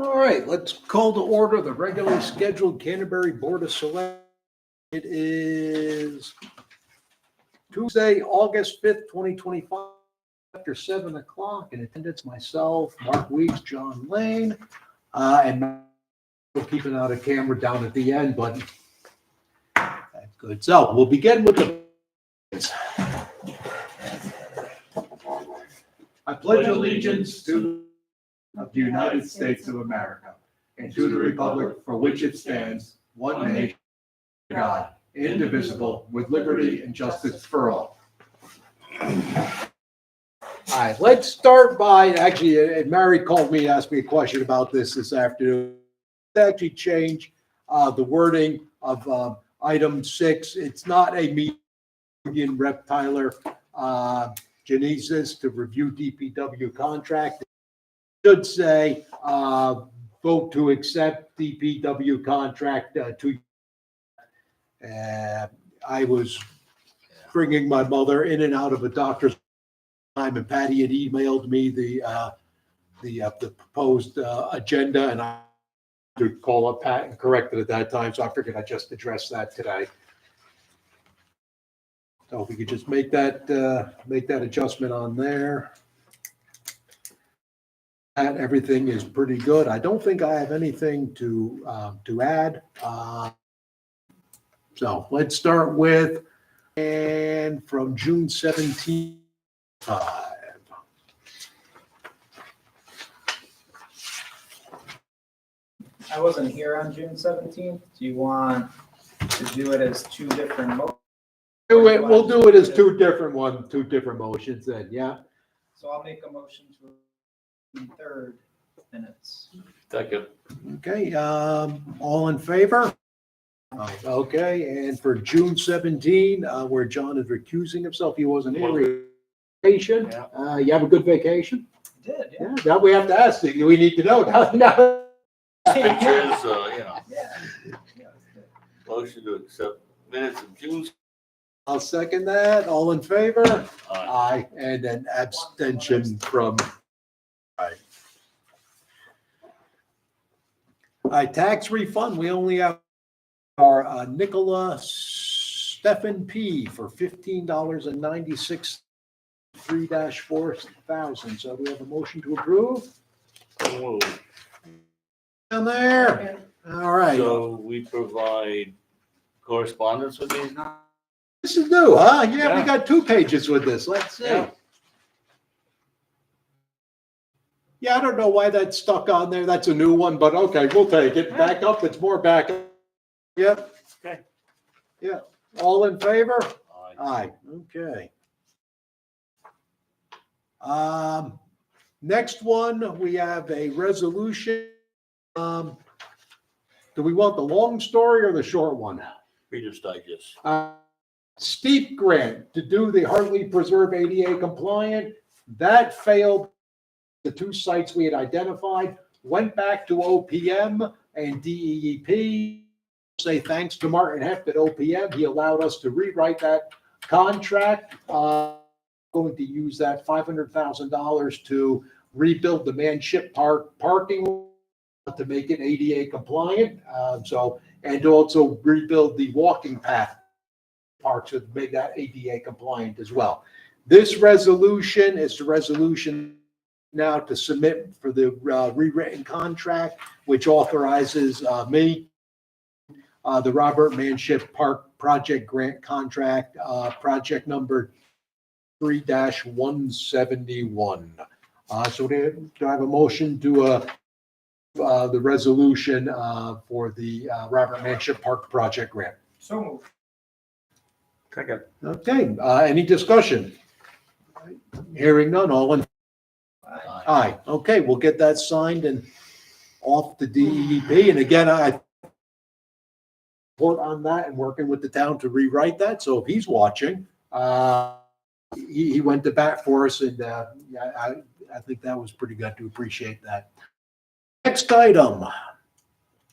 All right, let's call to order the regularly scheduled Canterbury Board of Selectmen. It is Tuesday, August 5th, 2025, after 7 o'clock. In attendance, myself, Mark Weeks, John Lane, and we'll keep an eye on the camera down at the end, but that's good. So we'll begin with the. I pledge allegiance to of the United States of America and to the republic for which it stands, one nation, God, indivisible, with liberty and justice for all. All right, let's start by, actually, Mary called me, asked me a question about this afternoon. Actually change the wording of item 6. It's not a meeting, Rep. Tyler Genesis to review DPW contract. Should say vote to accept DPW contract to. I was bringing my mother in and out of a doctor's time, and Patty had emailed me the proposed agenda, and I to call up Pat and correct it at that time, so I figured I'd just address that today. So if we could just make that adjustment on there. Everything is pretty good. I don't think I have anything to add. So let's start with, and from June 17th. I wasn't here on June 17th. Do you want to do it as two different motions? We'll do it as two different motions then, yeah. So I'll make a motion to the third minutes. Second. Okay, all in favor? Okay, and for June 17, where John is recusing himself, he wasn't here. Vacation. You have a good vacation? I did, yeah. Yeah, now we have to ask you. We need to know now. Pictures, Yeah. motion to accept minutes of June. I'll second that. All in favor? Aye. Aye. And an abstention from. Aye. All right, tax refund. We only have our Nicola Stephen P. for $15.96, 3-4,000. So we have a motion to approve. Whoa. Down there. All right. So we provide correspondence with these now? This is new, huh? Yeah, we Yeah. got 2 pages with this. Let's see. Yeah. Yeah, I don't know why that's stuck on there. That's a new one, but okay, we'll take it. Back up, it's more back up. Yep. Okay. Yeah. All in favor? Aye. Aye. Okay. Next one, we have a resolution. Do we want the long story or the short one? Reader's Digest. Steep grant to do the Hartley Preserve ADA compliant. That failed. The 2 sites we had identified went back to OPM and DEEP. Say thanks to Martin Heft at OPM. He allowed us to rewrite that contract. Going to use that $500,000 to rebuild the Manship Park parking to make it ADA compliant. And to also rebuild the walking path parks to make that ADA compliant as well. This resolution is the resolution now to submit for the rewritten contract, which authorizes me, the Robert Manship Park Project Grant Contract, project number 3-171. So do I have a motion to the resolution for the Robert Manship Park Project Grant? So moved. Second. Okay, any discussion? Hearing none, all in. Aye. Aye. Okay, we'll get that signed and off to DEP. And again, I report on that and working with the town to rewrite that. So if he's watching, he went to bat for us, and I think that was pretty good. To appreciate that. Next item,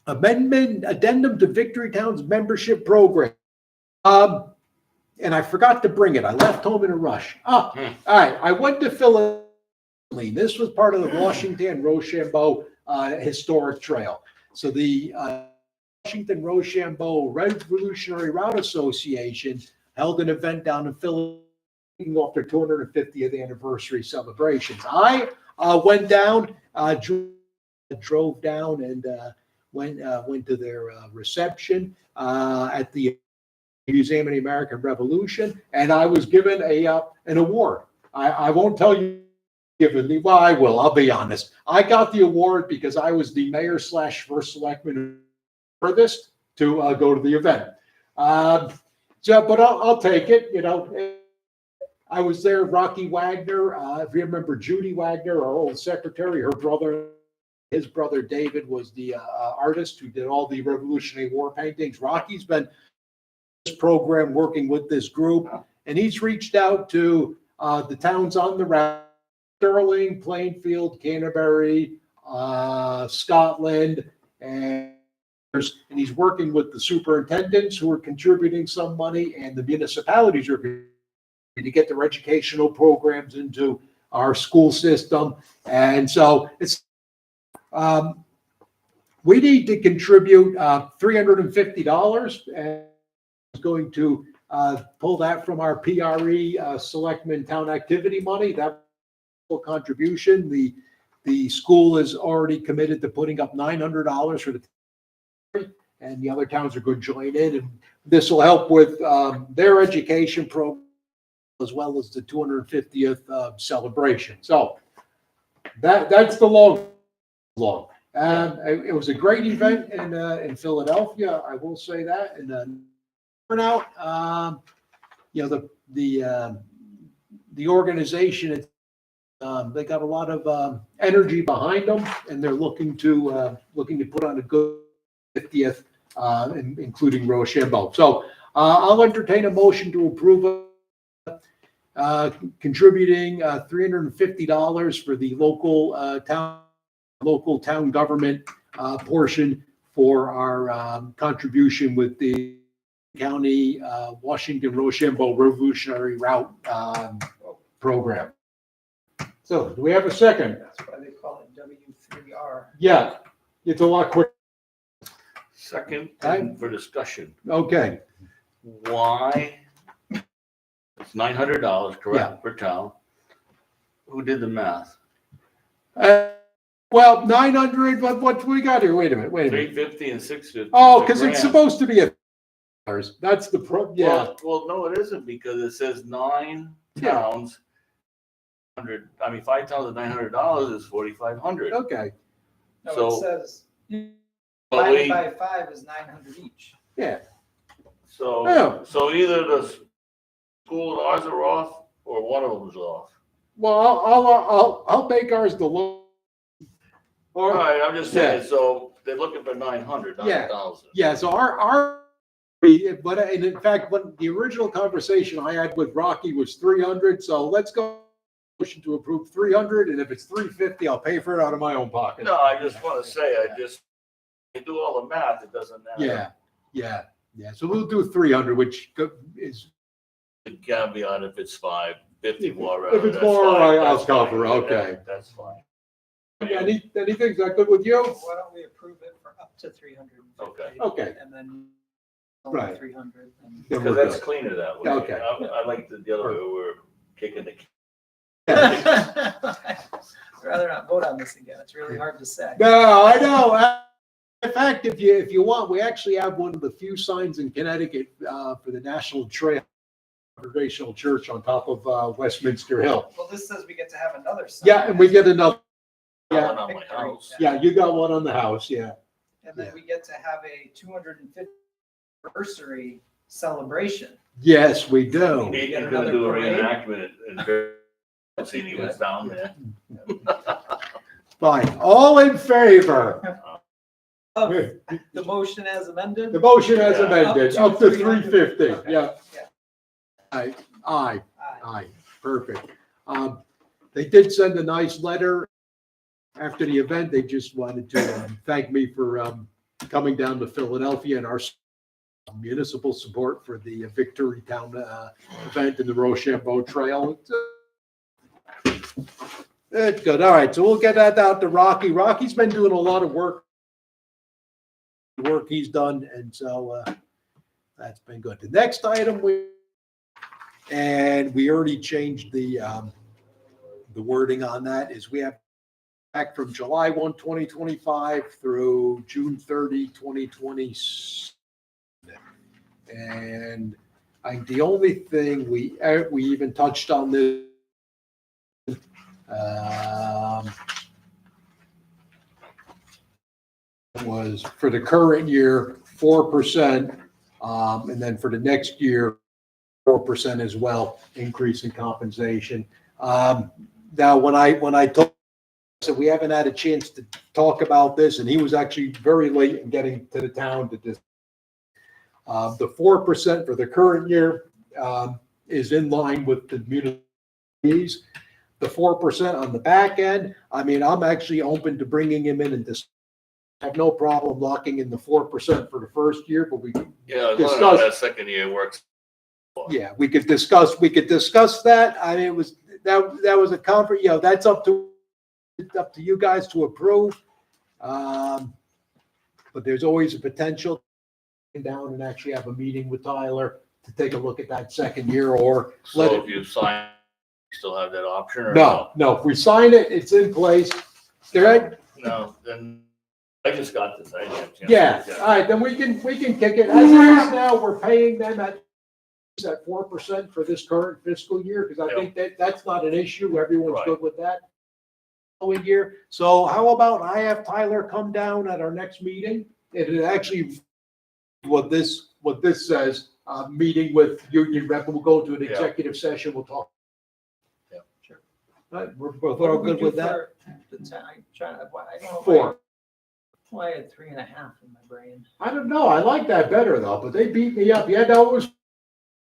addendum to Victory Town's membership program. And I forgot to bring it. I left home in a rush. All right. I went to Philadelphia. This was part of the Washington Rochambeau historic trail. So the Washington Rochambeau Revolutionary Route Association held an event down in Philadelphia off their 250th anniversary celebrations. I went down, drove down, and went to their reception at the Museum of the American Revolution, and I was given an award. I won't tell you given me. Well, I will. I'll be honest. I got the award because I was the mayor / first selectman furthest to go to the event. But I'll take it. You know, I was there. Rocky Wagner, if you remember Judy Wagner, our old secretary, his brother David was the artist who did all the Revolutionary War paintings. Rocky's been this program working with this group, and he's reached out to the towns on the route: Sterling, Plainfield, Canterbury, Scotland, and he's working with the superintendents who are contributing some money, and the municipalities are to get their educational programs into our school system. And so we need to contribute $350, and it's going to pull that from our PRE Selectmen Town Activity money. That contribution. The school is already committed to putting up $900 for and the other towns are going to join in, and this will help with their education program as well as the 250th celebration. So that's the long. It was a great event in Philadelphia. I will say that, and turnout. The organization. They got a lot of energy behind them, and they're looking to put on a good 50th, including Rochambeau. So I'll entertain a motion to approve contributing $350 for the local town government portion for our contribution with the county Washington Rochambeau Revolutionary Route program. So do we have a second? That's why they call it W3R. Yeah, it's a lot quicker. Second, Right. for discussion, Okay. why? It's $900, correct, Yeah. per town. Who did the math? Well, 900, but what we got here? Wait a minute. 350 and 650. Oh, because it's supposed to be that's the yeah. Well, no, it isn't, because it says 9 Yeah. towns. 5 towns at $900 is $4,500. Okay. No, So- it says But divided we, by 5 is 900 each. Yeah. so either the school and ours are off, or one of them's off. Well, I'll make ours the low. All Or right, I'm just saying, so they're looking for 900, not Yeah. 1,000. yeah, so but and in fact, when the original conversation I had with Rocky was 300, so let's go motion to approve 300, and if it's 350, I'll pay for it out of my own pocket. No, I just want to say, you do all the math, it doesn't matter. Yeah. So we'll do 300, which is The caveat, if it's 550 more. If it's that's more, fine, I'll that's cover, fine. okay. That's fine. anything. Is that good with you? Why don't we approve it for up to 350? Okay. And then Right. only 300. And Then Because we're that's good. cleaner that way. Okay. I like the other way, where we're kicking the. I'd rather not vote on this again. It's really hard to say. No, I know. In fact, if you want, we actually have one of the few signs in Connecticut for the National Trail Congregational Church on top of Westminster Hill. Well, this says we get to have another sign. Yeah, and we get another. Yeah. One on my house. Yeah, you got one on the house. Yeah. And then we get to have a 250th anniversary celebration. Yes, we do. He's get gonna do a another parade? reenactment and see he was down there. Fine. All in favor? Of The the motion as amended? motion as Yeah. amended, Up up to to 350. 350. Yeah. Yeah. Aye. Aye. Aye, perfect. They did send a nice letter after the event. They just wanted to thank me for coming down to Philadelphia and our municipal support for the Victory Town event and the Rochambeau Trail. Good. All right. So we'll get that out to Rocky. Rocky's been doing a lot of work he's done. And so that's been good. The next item and we already changed the wording on that is we have back from July 1, 2025 through June 30, 2020. And I think the only thing we even touched on this was for the current year 4%, and then for the next year 4% as well, increase in compensation. Now, when I told so we haven't had a chance to talk about this, and he was actually very late in getting to the town to this. The 4% for the current year is in line with the municipalities. The 4% on the back end, I mean, I'm actually open to bringing him in and I have no problem locking in the 4% for the first year, but we Yeah, discuss that second year works. Yeah, we could discuss that. I mean, it was that was a comfort. You know, that's up to you guys to approve. But there's always a potential to go down and actually have a meeting with Tyler to take a look at that second year, or So if you sign, you still have that option, or no. If we sign it, it's in place. There. No, then I just got this. I didn't have a chance to Yeah. look at it. All right, then we can kick it. As it is now, we're paying them at 4% for this current fiscal year, because I think that's not an issue. Everyone's Right. good with that. Year. So how about I have Tyler come down at our next meeting? It is actually what this says, meeting with union rep. We'll go to an executive session. We'll talk. Yeah, sure. All right, we're both all good with that. I don't know. 4. Why I had 3.5 in my brain. I don't know. I like that better though, but they beat me up. Yeah, that was.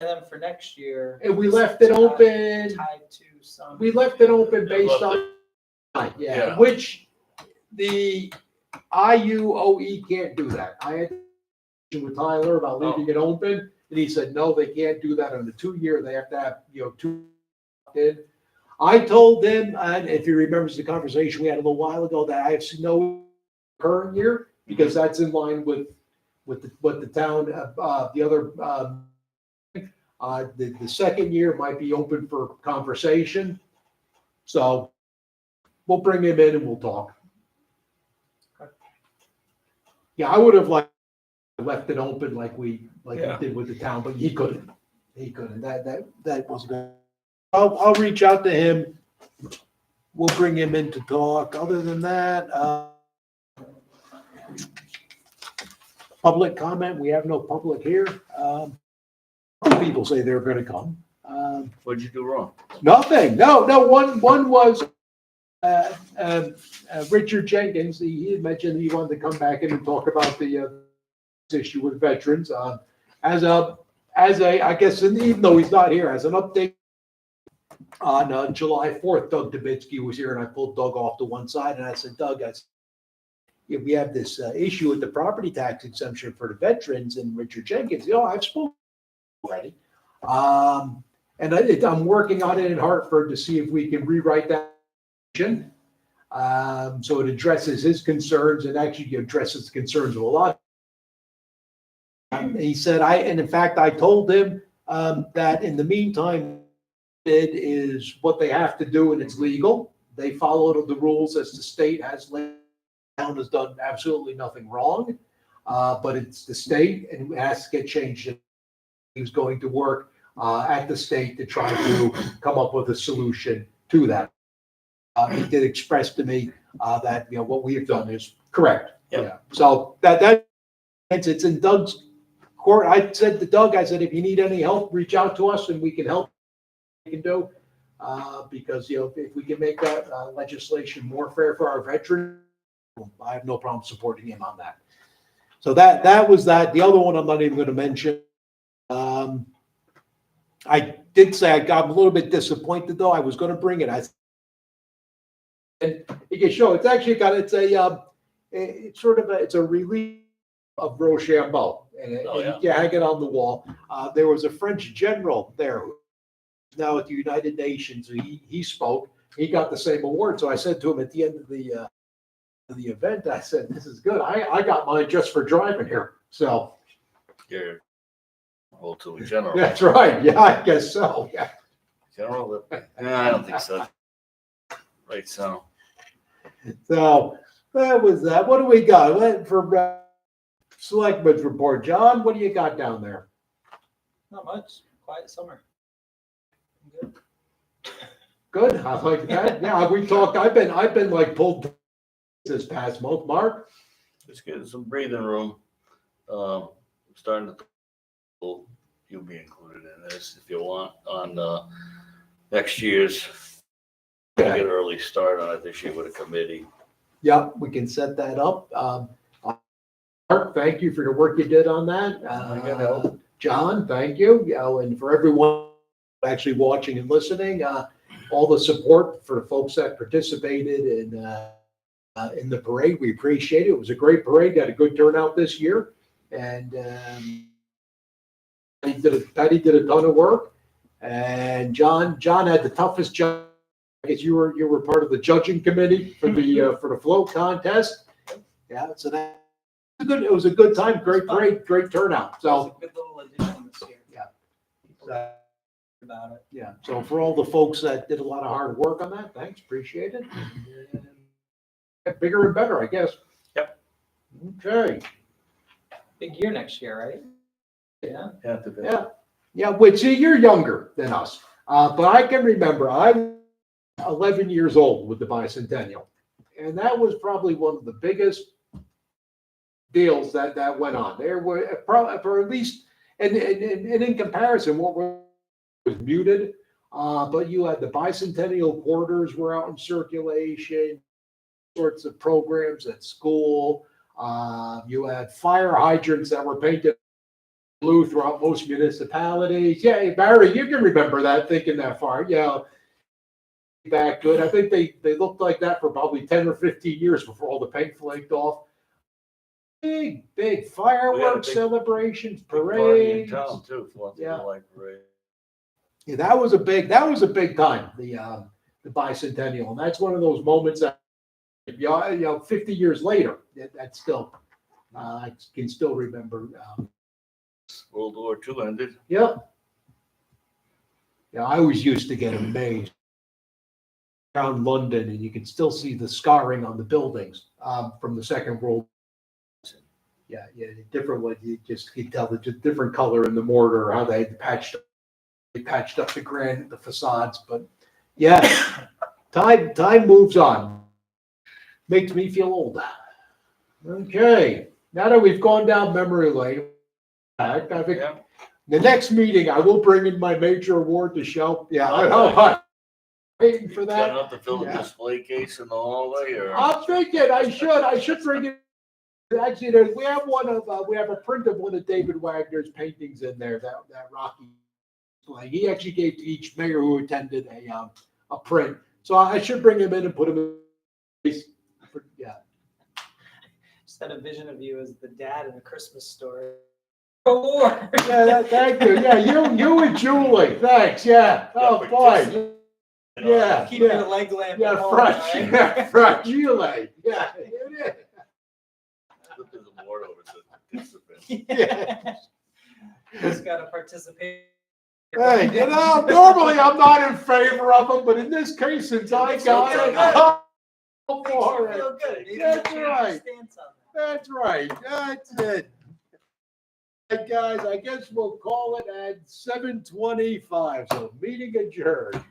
And then for next year. And we left it open. Tied to some. We left it open based on. Yeah, which the IUOE can't do that. I had with Tyler about leaving it open, and he said, no, they can't do that on the 2-year. They have to have, 2 in. I told them, and if he remembers the conversation we had a little while ago, that I have no current year, because that's in line with what the town, the other, the second year might be open for conversation. So we'll bring him in and we'll talk. Yeah, I would have left it open like we did with the town, but he couldn't. That was good. I'll reach out to him. We'll bring him in to talk. Other than that, public comment. We have no public here. People say they're going to come. What'd you do wrong? Nothing. No. One was. Richard Jenkins, he had mentioned he wanted to come back in and talk about the issue with veterans. As a, I guess, even though he's not here, as an update on July 4th, Doug Dubitsky was here, and I pulled Doug off to one side, and I said, Doug, we have this issue with the property tax exemption for the veterans, and Richard Jenkins, I've spoken already. And I'm working on it in Hartford to see if we can rewrite that. So it addresses his concerns and actually addresses the concerns of a lot. He said, and in fact, I told him that in the meantime, it is what they have to do and it's legal. They followed the rules as the state has laid down, has done absolutely nothing wrong, but it's the state and it has to get changed. He was going to work at the state to try to come up with a solution to that. He did express to me that what we have done is correct. Yep. Yeah. So that it's in Doug's court. I said to Doug, I said, if you need any help, reach out to us and we can help. We can do because if we can make that legislation more fair for our veterans, I have no problem supporting him on that. So that was that. The other one I'm not even going to mention. I did say I got a little bit disappointed though. I was going to bring it. And you can show it's actually got it's a relief of Rochambeau, and you can hang it on the wall. There was a French general there who's now at the United Nations. He spoke, he got the same award. So I said to him at the end of the event, I said, "This is good. I got mine just for driving here." So You're well to a general. that's right. Yeah, I guess so. Yeah. General, I don't think so. Right, so. So that was that. What do we got? For Selectmen's report, John, what do you got down there? Not much. Quiet summer. Good. Good. I like that. Yeah, we talked. I've been like pulled this past month. Mark. Just getting some breathing room. Starting to, you'll be included in this if you want on next year's. Get an early start on it this year with a committee. Yep, we can set that up. Mark, thank you for the work you did on that. I got help. John, thank you. And for everyone actually watching and listening, all the support for the folks that participated in the parade. We appreciate it. It was a great parade. Got a good turnout this year. And Patty did a ton of work. And John had the toughest job. I guess you were part of the judging committee for the float contest. Yeah, so it was a good time. Great parade, great turnout. It So was a good little addition this year. yeah. So, about it. Yeah, so for all the folks that did a lot of hard work on that, thanks, appreciate it. And bigger and better, I guess. Yep. Okay, Big year next year, right? Yeah. yeah, which, see, you're younger than us, but I can remember, I'm 11 years old with the bicentennial. And that was probably one of the biggest deals that went on. There were probably, for at least, and in comparison, what was muted, but you had the bicentennial quarters were out in circulation, sorts of programs at school. You had fire hydrants that were painted blue throughout most municipalities. Yeah, Barry, you can remember that, thinking that far. Yeah, back good. I think they looked like that for probably 10 or 15 years before all the paint flaked off. Big fireworks celebrations, Party in parades. town too, Yeah. like parade. Yeah, that was a big time, the bicentennial. And that's one of those moments that, 50 years later, that's still, I can still remember. World War II ended. Yep. Yeah, I always used to get amazed around London, and you can still see the scarring on the buildings from the Second World War. Yeah, different way. You can tell the different color in the mortar, how they patched up the granite, the facades. But yeah, time moves on. Makes me feel old. Okay, now that we've gone down memory lane, I think the next meeting I will bring in my major award to show. Yeah, I know. I'm waiting for that. Set up the film display case in the hallway, or I'm thinking I should bring it. Actually, we have a print of one of David Wagner's paintings in there. That Rocky. Like he actually gave to each mayor who attended a print. So I should bring him in and put him in. Yeah. Just had a vision of you as the dad in a Christmas Story. Yeah, thank you. Yeah, you and Julie. Thanks. Yeah. Oh boy. Yeah. Keep your leg lamp. Yeah, at home, fragile. right? Fragile. Yeah. Look at the board over to participant. Yeah. Just gotta participate. Hey, normally I'm not in favor of them, but in this case, since I got it, I'm for it. Feel good. Maybe That's you change your right. stance on that. That's right. That's it. Hey, guys, I guess we'll call it at 7:25. So meeting adjourned.